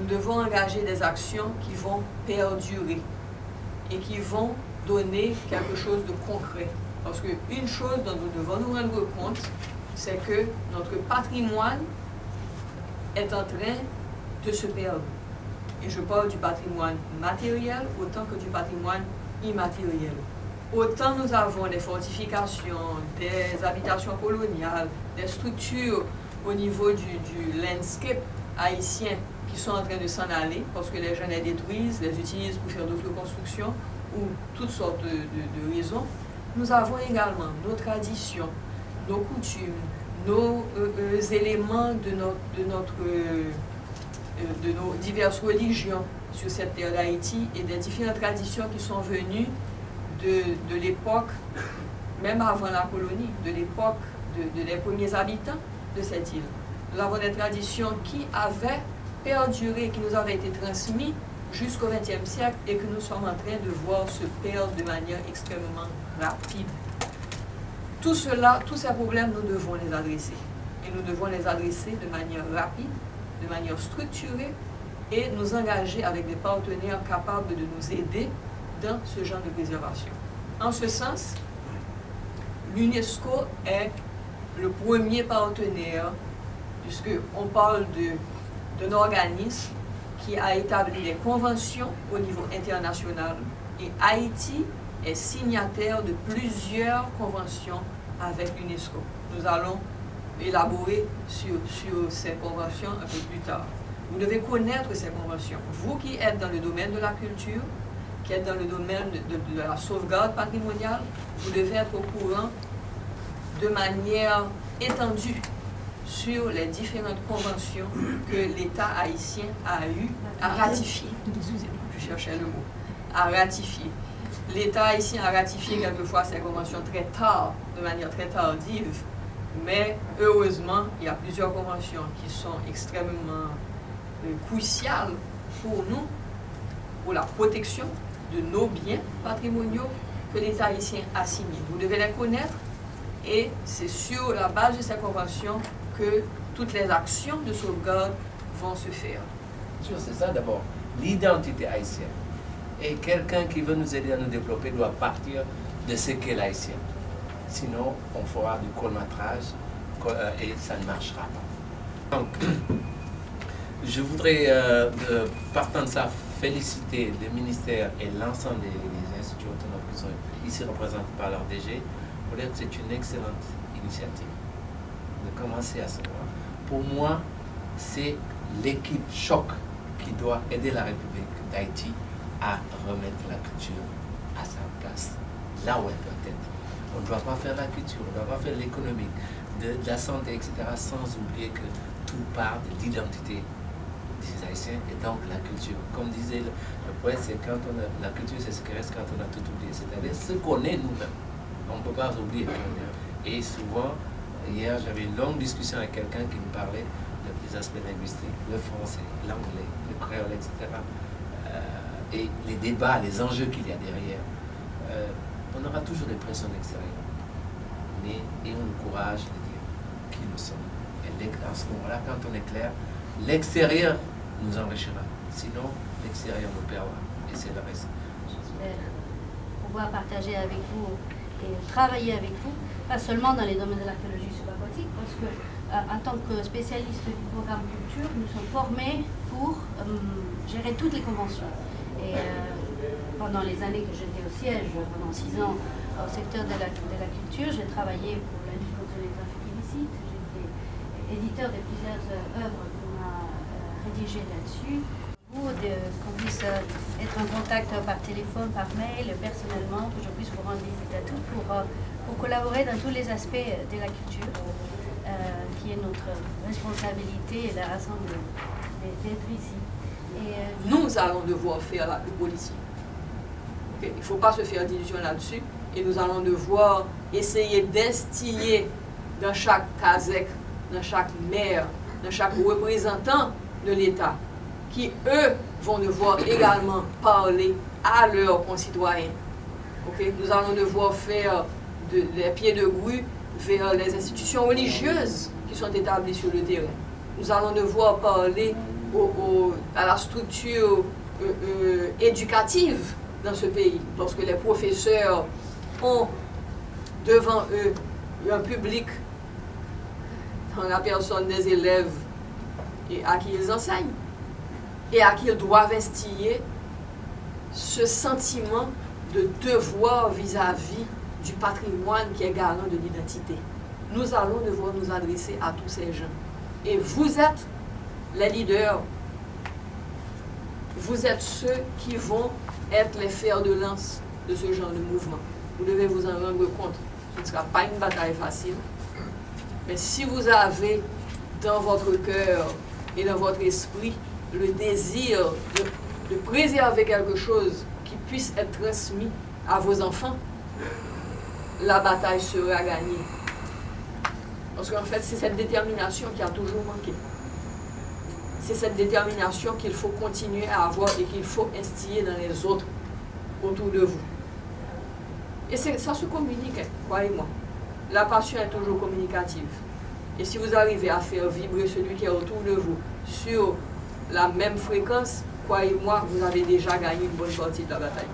devons engager des actions qui vont perdurer et qui vont donner quelque chose de concret. Parce qu'une chose dont nous devons nous rendre compte, c'est que notre patrimoine est en train de se perdre. Et je parle du patrimoine matériel autant que du patrimoine immatériel. Autant nous avons des fortifications, des habitations coloniales, des structures au niveau du landscape haïtien qui sont en train de s'en aller parce que les gens les détruisent, les utilisent pour faire d'autres constructions ou toutes sortes de raisons. Nous avons également nos traditions, nos coutumes, nos éléments de nos diverses religions sur cette terre d'Haïti et des différentes traditions qui sont venues de l'époque, même avant la colonie, de l'époque des premiers habitants de cette île. Nous avons des traditions qui avaient perduré, qui nous avaient été transmises jusqu'au XXe siècle et que nous sommes en train de voir se perdre de manière extrêmement rapide. Tout cela, tous ces problèmes, nous devons les adresser. Et nous devons les adresser de manière rapide, de manière structurée et nous engager avec des partenaires capables de nous aider dans ce genre de préservation. En ce sens, l'UNESCO est le premier partenaire, puisqu'on parle d'un organisme qui a établi des conventions au niveau international et Haïti est signataire de plusieurs conventions avec l'UNESCO. Nous allons élaborer sur ces conventions un peu plus tard. Vous devez connaître ces conventions. Vous qui êtes dans le domaine de la culture, qui êtes dans le domaine de la sauvegarde patrimoniale, vous devez être au courant de manière étendue sur les différentes conventions que l'État haïtien a eu à ratifier. Excusez-moi, je cherchais le mot. À ratifier. L'État haïtien a ratifié quelquefois ces conventions très tard, de manière très tardive, mais heureusement, il y a plusieurs conventions qui sont extrêmement cruciales pour nous, pour la protection de nos biens patrimoniaux que l'État haïtien a signés. Vous devez les connaître et c'est sur la base de ces conventions que toutes les actions de sauvegarde vont se faire. C'est ça d'abord, l'identité haïtienne. Et quelqu'un qui veut nous aider à nous développer doit partir de ce qu'est l'haïtien. Sinon, on fera du colmatrage et ça ne marchera pas. Donc, je voudrais, partant de ça, féliciter le ministère et l'ensemble des instituts autonomes qui sont ici représentés par leur DG pour dire que c'est une excellente initiative de commencer à savoir. Pour moi, c'est l'équipe choc qui doit aider la République d'Haïti à remettre la culture à sa place, là où elle doit être. On ne doit pas faire la culture, on ne doit pas faire l'économie, de la santé, etc., sans oublier que tout part de l'identité des Haïtiens et donc la culture. Comme disait le poète, c'est quand on a la culture, c'est ce qui reste quand on a tout oublié, c'est-à-dire ce qu'on est nous-mêmes. On ne peut pas oublier. Et souvent, hier, j'avais une longue discussion avec quelqu'un qui me parlait des aspects linguistiques, le français, l'anglais, le créole, etc. Et les débats, les enjeux qu'il y a derrière. On aura toujours des pressions extérieures. Mais ayons le courage de dire qui nous sommes. Et à ce moment-là, quand on est clair, l'extérieur nous enrichira. Sinon, l'extérieur nous perdra. Et c'est le reste. J'espère pouvoir partager avec vous et travailler avec vous, pas seulement dans les domaines de l'archéologie subaquatique, parce que en tant que spécialiste du programme culture, nous sommes formés pour gérer toutes les conventions. Et pendant les années que j'étais au siège, pendant 6 ans au secteur de la culture, j'ai travaillé pour la lutte contre les trafics illicites. J'étais éditeur de plusieurs œuvres qu'on a rédigées là-dessus. Qu'on puisse être en contact par téléphone, par mail, personnellement, que je puisse vous rendre visite à tout pour collaborer dans tous les aspects de la culture, qui est notre responsabilité et la raison d'être ici. Et, nous allons devoir faire la politique. Okay? Il ne faut pas se faire d'illusions là-dessus. Et nous allons devoir essayer d'instiller dans chaque CASEC, dans chaque maire, dans chaque représentant de l'État, qui, eux, vont devoir également parler à leurs concitoyens. Okay? Nous allons devoir faire des pieds de grue vers les institutions religieuses qui sont établies sur le terrain. Nous allons devoir parler à la structure éducative dans ce pays, parce que les professeurs ont devant eux un public dans la personne des élèves et à qui ils enseignent et à qui ils doivent instiller ce sentiment de devoir vis-à-vis du patrimoine qui est garant de l'identité. Nous allons devoir nous adresser à tous ces gens. Et vous êtes les leaders, vous êtes ceux qui vont être les fers de lance de ce genre de mouvement. Vous devez vous en rendre compte. Ce ne sera pas une bataille facile. Mais si vous avez dans votre cœur et dans votre esprit le désir de préserver quelque chose qui puisse être transmis à vos enfants, la bataille sera gagnée. Parce qu'en fait, c'est cette détermination qui a toujours manqué. C'est cette détermination qu'il faut continuer à avoir et qu'il faut instiller dans les autres autour de vous. Et ça se communique, croyez-moi. La passion est toujours communicative. Et si vous arrivez à faire vibrer celui qui est autour de vous sur la même fréquence, croyez-moi, vous avez déjà gagné une bonne partie de la bataille.